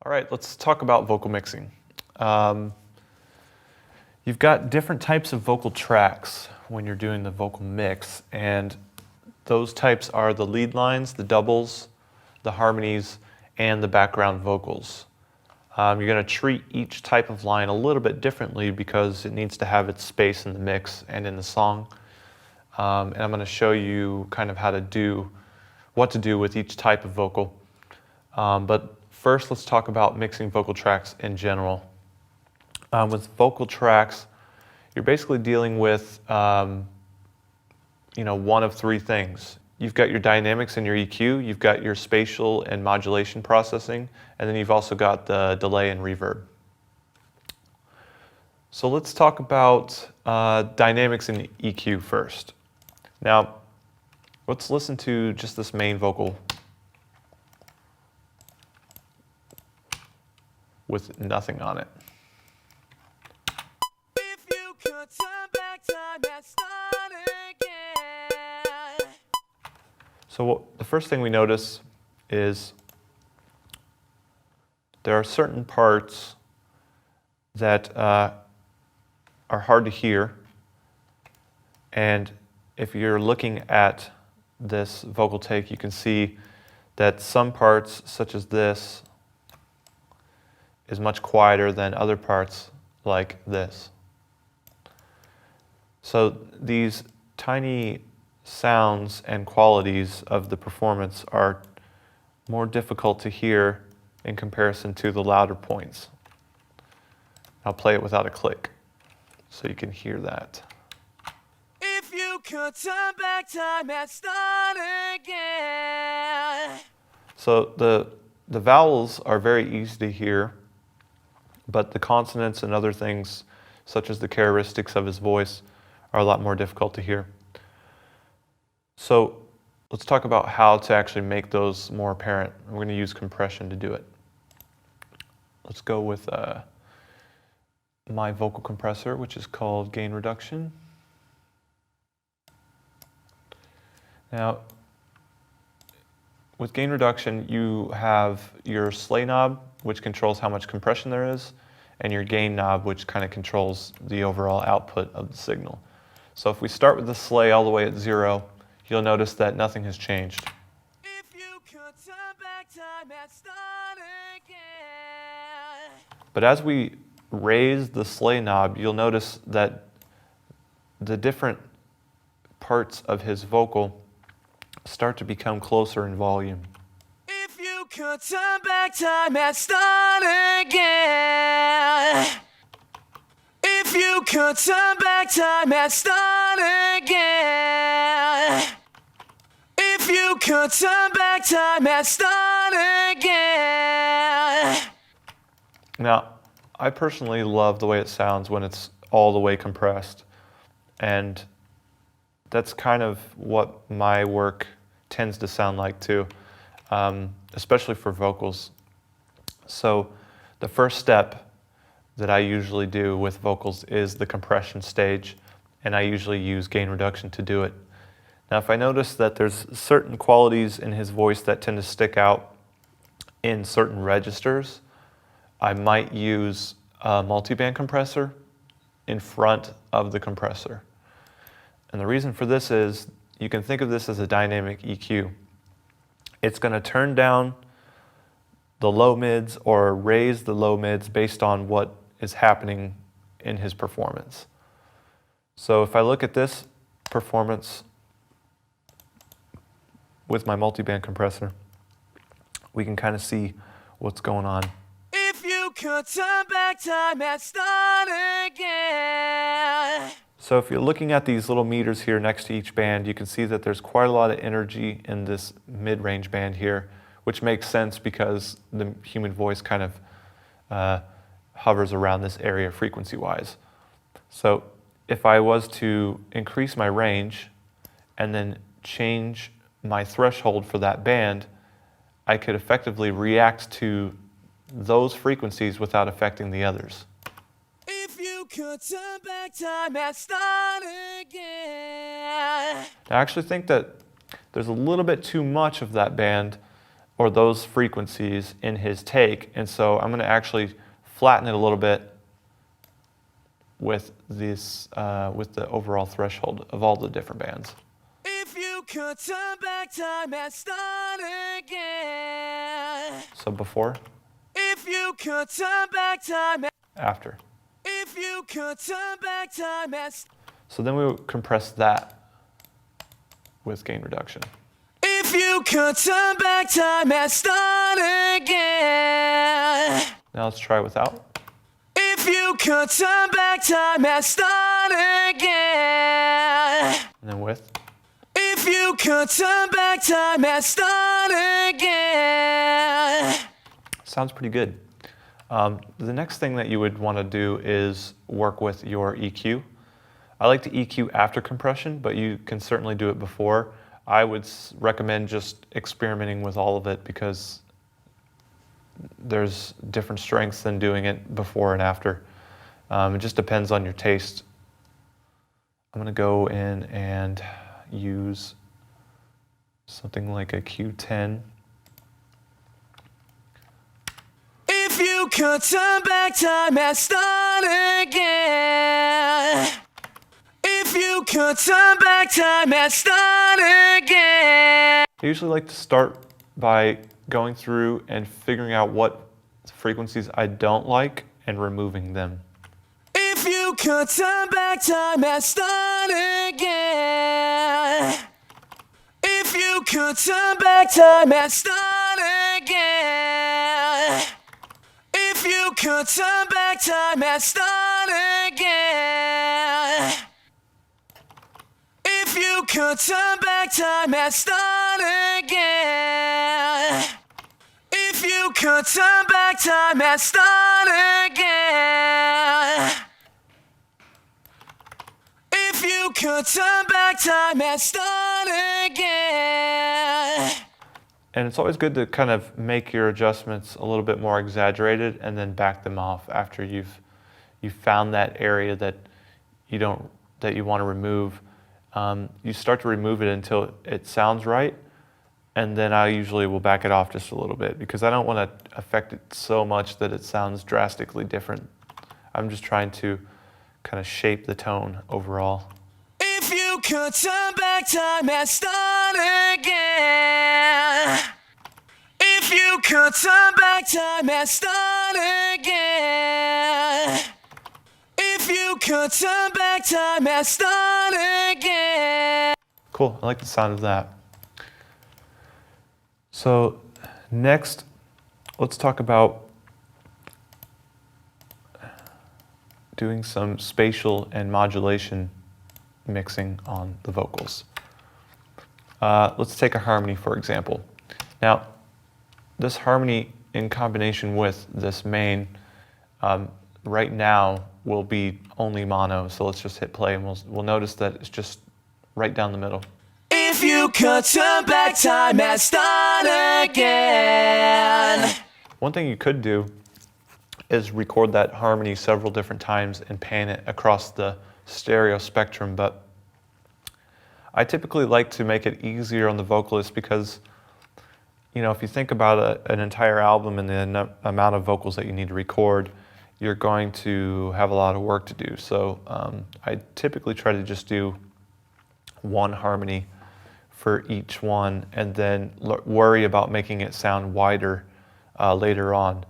All right, let's talk about vocal mixing. You've got different types of vocal tracks when you're doing the vocal mix, and those types are the lead lines, the doubles, the harmonies, and the background vocals. You're going to treat each type of line a little bit differently because it needs to have its space in the mix and in the song. And I'm going to show you kind of what to do with each type of vocal. But first, let's talk about mixing vocal tracks in general. With vocal tracks, you're basically dealing with one of three things. You've got your dynamics and your EQ, you've got your spatial and modulation processing, and then you've also got the delay and reverb. So let's talk about dynamics and EQ first. Now, let's listen to just this main vocal with nothing on it. If you could turn back time and start again. So the first thing we notice is there are certain parts that are hard to hear, and if you're looking at this vocal take, you can see that some parts, such as this, is much quieter than other parts like this. So these tiny sounds and qualities of the performance are more difficult to hear in comparison to the louder points. I'll play it without a click so you can hear that. If you could turn back time and start again. So the vowels are very easy to hear, but the consonants and other things, such as the characteristics of his voice, are a lot more difficult to hear. So let's talk about how to actually make those more apparent. We're going to use compression to do it. Let's go with my vocal compressor, which is called gain reduction. Now, with gain reduction, you have your slay knob, which controls how much compression there is, and your gain knob, which kind of controls the overall output of the signal. So if we start with the slay all the way at 0, you'll notice that nothing has changed. If you could turn back time and start again. But as we raise the slay knob, you'll notice that the different parts of his vocal start to become closer in volume. If you could turn back time and start again. If you could turn back time and start again. If you could turn back time and start again. Now, I personally love the way it sounds when it's all the way compressed, and that's kind of what my work tends to sound like too, especially for vocals. So the first step that I usually do with vocals is the compression stage, and I usually use gain reduction to do it. Now, if I notice that there's certain qualities in his voice that tend to stick out in certain registers, I might use a multiband compressor in front of the compressor. And the reason for this is you can think of this as a dynamic EQ. It's going to turn down the low mids or raise the low mids based on what is happening in his performance. So if I look at this performance with my multiband compressor, we can kind of see what's going on. If you could turn back time and start again. So if you're looking at these little meters here next to each band, you can see that there's quite a lot of energy in this mid-range band here, which makes sense because the human voice kind of hovers around this area frequency-wise. So if I was to increase my range and then change my threshold for that band, I could effectively react to those frequencies without affecting the others. If you could turn back time and start again. I actually think that there's a little bit too much of that band or those frequencies in his take. And so I'm going to actually flatten it a little bit with this, with the overall threshold of all the different bands. If you could turn back time and start again. So before, If you could turn back time. after. If you could turn back time and. So then we would compress that with gain reduction. If you could turn back time and start again. Now let's try without. If you could turn back time and start again. And then with. If you could turn back time and start again. Sounds pretty good. The next thing that you would want to do is work with your EQ. I like to EQ after compression, but you can certainly do it before. I would recommend just experimenting with all of it because there's different strengths than doing it before and after. It just depends on your taste. I'm going to go in and use something like a Q10. If you could turn back time and start again. If you could turn back time and start again. I usually like to start by going through and figuring out what frequencies I don't like and removing them. If you could turn back time and start again. If you could turn back time and start again. If you could turn back time and start again. If you could turn back time and start again. If you could turn back time and start again. If you could turn back time and start again. And it's always good to kind of make your adjustments a little bit more exaggerated and then back them off after you've found that area that you want to remove. You start to remove it until it sounds right, and then I usually will back it off just a little bit because I don't want to affect it so much that it sounds drastically different. I'm just trying to kind of shape the tone overall. If you could turn back time and start again. If you could turn back time and start again. If you could turn back time and start again. Cool, I like the sound of that. So next, let's talk about doing some spatial and modulation mixing on the vocals. Let's take a harmony, for example. Now, this harmony in combination with this main, right now will be only mono, so let's just hit play and we'll notice that it's just right down the middle. If you could turn back time and start again. One thing you could do is record that harmony several different times and pan it across the stereo spectrum, but I typically like to make it easier on the vocalist because, you know, if you think about an entire album and the amount of vocals that you need to record, you're going to have a lot of work to do. So I typically try to just do one harmony for each one and then worry about making it sound wider later on.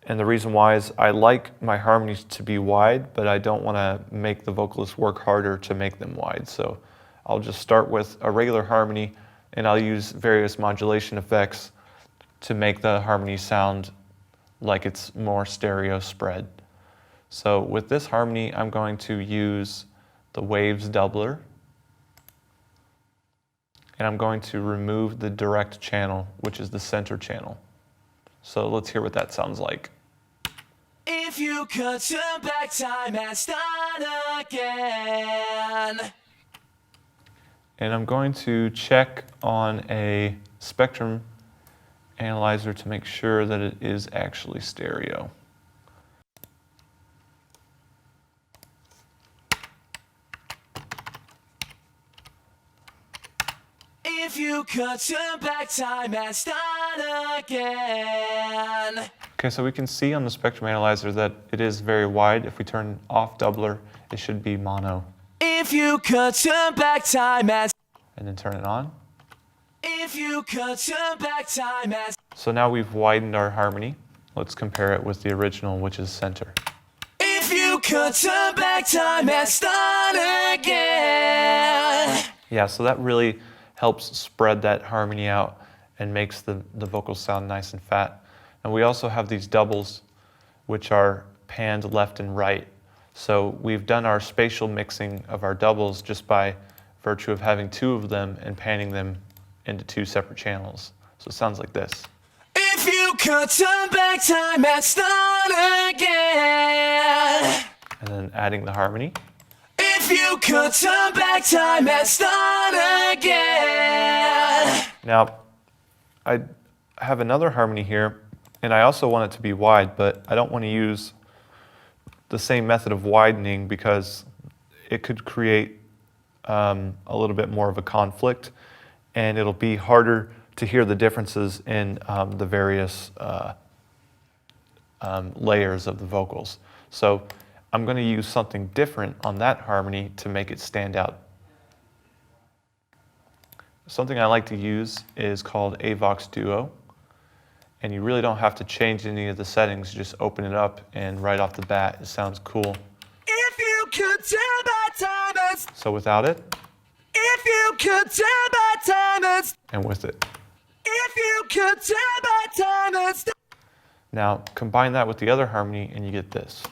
And the reason why is I like my harmonies to be wide, but I don't want to make the vocalist work harder to make them wide. So I'll just start with a regular harmony and I'll use various modulation effects to make the harmony sound like it's more stereo spread. So with this harmony, I'm going to use the waves doubler, and I'm going to remove the direct channel, which is the center channel. So let's hear what that sounds like. If you could turn back time and start again. And I'm going to check on a spectrum analyzer to make sure that it is actually stereo. If you could turn back time and start again. Okay, so we can see on the spectrum analyzer that it is very wide. If we turn off doubler, it should be mono. If you could turn back time and then turn it on. If you could turn back time and So now we've widened our harmony. Let's compare it with the original, which is center. If you could turn back time and start again. Yeah, so that really helps spread that harmony out and makes the vocals sound nice and fat. And we also have these doubles, which are panned left and right. So we've done our spatial mixing of our doubles just by virtue of having two of them and panning them into two separate channels. So it sounds like this. If you could turn back time and start again. And then adding the harmony. If you could turn back time and start again. Now, I have another harmony here, and I also want it to be wide, but I don't want to use the same method of widening because it could create a little bit more of a conflict, and it'll be harder to hear the differences in the various layers of the vocals. So I'm going to use something different on that harmony to make it stand out. Something I like to use is called AVOX Duo, and you really don't have to change any of the settings, just open it up and right off the bat it sounds cool. If you could turn back time and So without it, if you could turn back time and with it. if you could turn back time and Now combine that with the other harmony and you get this.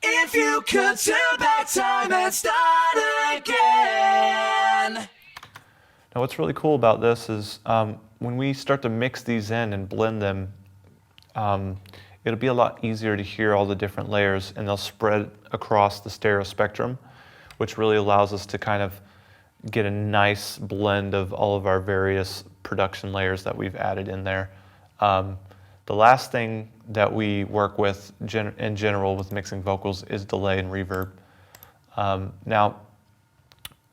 if you could turn back time and start again. Now what's really cool about this is when we start to mix these in and blend them, it'll be a lot easier to hear all the different layers, and they'll spread across the stereo spectrum, which really allows us to kind of get a nice blend of all of our various production layers that we've added in there. The last thing that we work with in general with mixing vocals is delay and reverb. Now,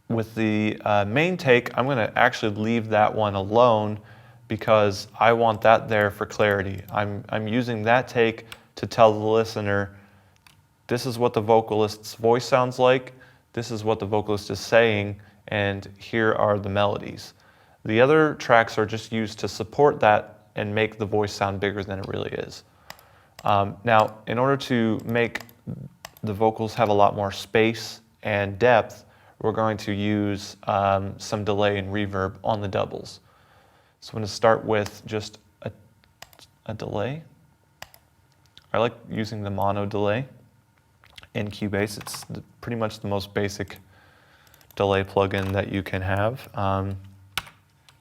with the main take, I'm going to actually leave that one alone because I want that there for clarity. I'm using that take to tell the listener, this is what the vocalist's voice sounds like, this is what the vocalist is saying, and here are the melodies. The other tracks are just used to support that and make the voice sound bigger than it really is. Now, in order to make the vocals have a lot more space and depth, we're going to use some delay and reverb on the doubles. So I'm going to start with just a delay. I like using the mono delay in Cubase. It's pretty much the most basic delay plugin that you can have.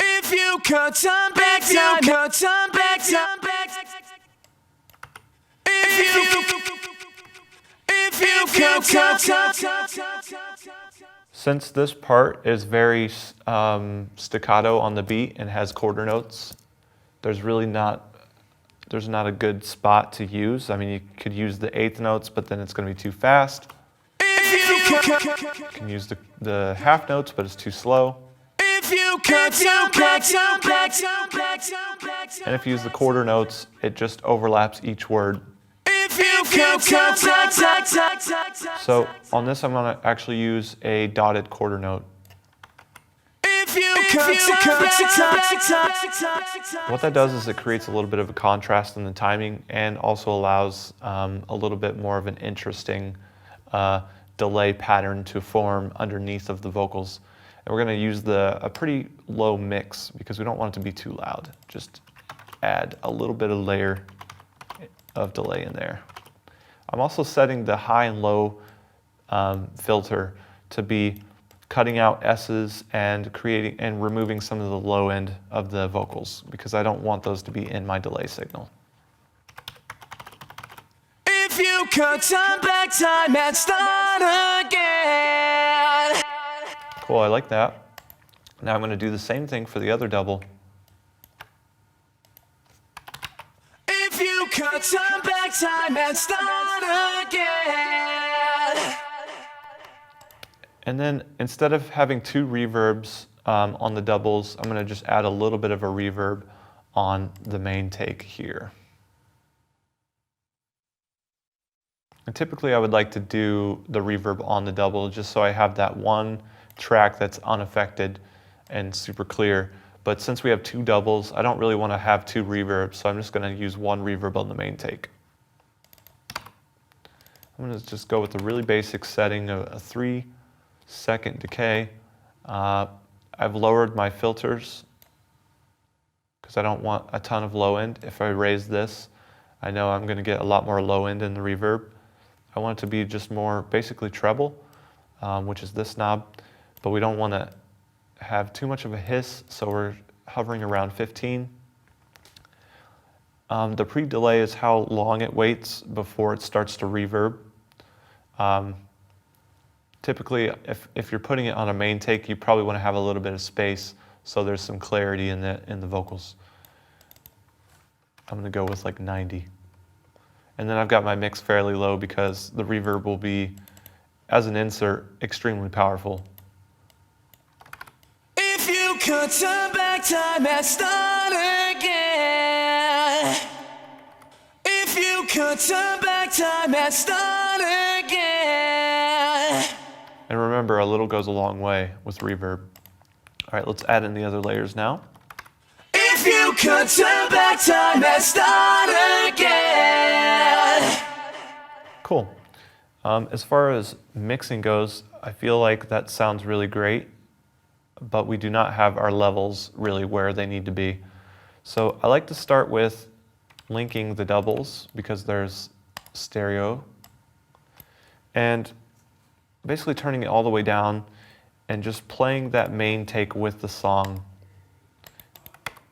If you could turn back time, if you could turn back time, if you could turn Since this part is very staccato on the beat and has quarter notes, there's not a good spot to use. I mean, you could use the eighth notes, but then it's going to be too fast. You can use the half notes, but it's too slow. If you could turn back time, And if you use the quarter notes, it just overlaps each word. if you could turn back time. So on this, I'm going to actually use a dotted quarter note. If you could turn back time. What that does is it creates a little bit of a contrast in the timing and also allows a little bit more of an interesting delay pattern to form underneath of the vocals. And we're going to use a pretty low mix because we don't want it to be too loud. Just add a little bit of layer of delay in there. I'm also setting the high and low filter to be cutting out S's and creating and removing some of the low end of the vocals because I don't want those to be in my delay signal. If you could turn back time and start again. Cool, I like that. Now I'm going to do the same thing for the other double. If you could turn back time and start again. And then instead of having two reverbs on the doubles, I'm going to just add a little bit of a reverb on the main take here. And typically I would like to do the reverb on the double just so I have that one track that's unaffected and super clear. But since we have two doubles, I don't really want to have two reverbs, so I'm just going to use one reverb on the main take. I'm going to just go with a really basic setting of a 3-second decay. I've lowered my filters because I don't want a ton of low end. If I raise this, I know I'm going to get a lot more low end in the reverb. I want it to be just more basically treble, which is this knob, but we don't want to have too much of a hiss, so we're hovering around 15. The pre-delay is how long it waits before it starts to reverb. Typically, if you're putting it on a main take, you probably want to have a little bit of space so there's some clarity in the vocals. I'm going to go with like 90. And then I've got my mix fairly low because the reverb will be, as an insert, extremely powerful. If you could turn back time and start again. If you could turn back time and start again. And remember, a little goes a long way with reverb. All right, let's add in the other layers now. If you could turn back time and start again. Cool. As far as mixing goes, I feel like that sounds really great, but we do not have our levels really where they need to be. So I like to start with linking the doubles because there's stereo, and basically turning it all the way down and just playing that main take with the song.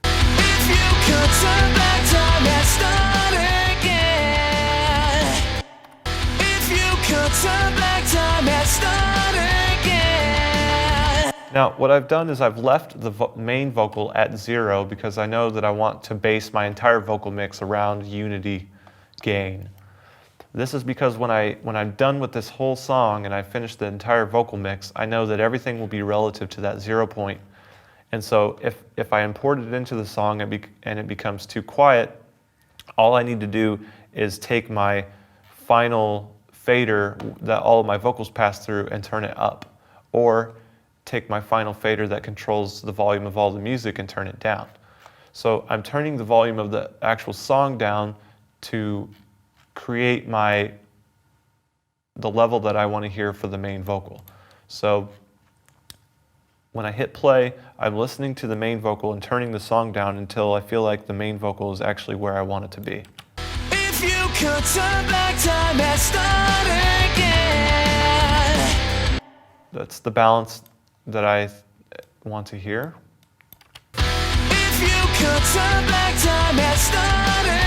If you could turn back time and start again. If you could turn back time and start again. Now, what I've done is I've left the main vocal at 0 because I know that I want to base my entire vocal mix around unity gain. This is because when I'm done with this whole song and I finish the entire vocal mix, I know that everything will be relative to that 0 point. And so if I import it into the song and it becomes too quiet, all I need to do is take my final fader that all of my vocals pass through and turn it up. Or take my final fader that controls the volume of all the music and turn it down. So I'm turning the volume of the actual song down to create the level that I want to hear for the main vocal. So when I hit play, I'm listening to the main vocal and turning the song down until I feel like the main vocal is actually where I want it to be. If you could turn back time and start again. That's the balance that I want to hear. If you could turn back time and start again.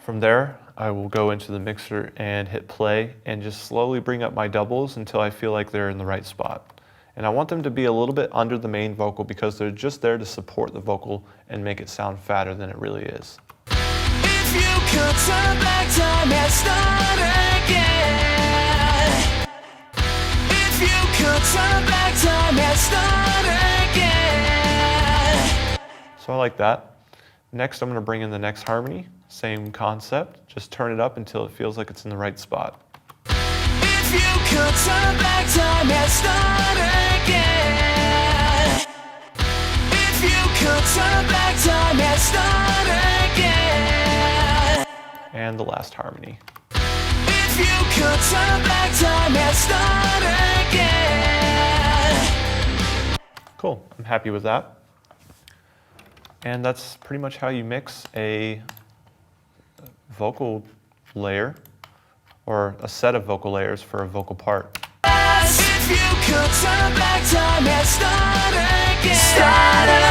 From there, I will go into the mixer and hit play and just slowly bring up my doubles until I feel like they're in the right spot. And I want them to be a little bit under the main vocal because they're just there to support the vocal and make it sound fatter than it really is. If you could turn back time and start again. If you could turn back time and start again. So I like that. Next, I'm going to bring in the next harmony. Same concept, just turn it up until it feels like it's in the right spot. If you could turn back time and start again. If you could turn back time and start again. And the last harmony. If you could turn back time and start again. Cool, I'm happy with that. And that's pretty much how you mix a vocal layer or a set of vocal layers for a vocal part. If you could turn back time and start again.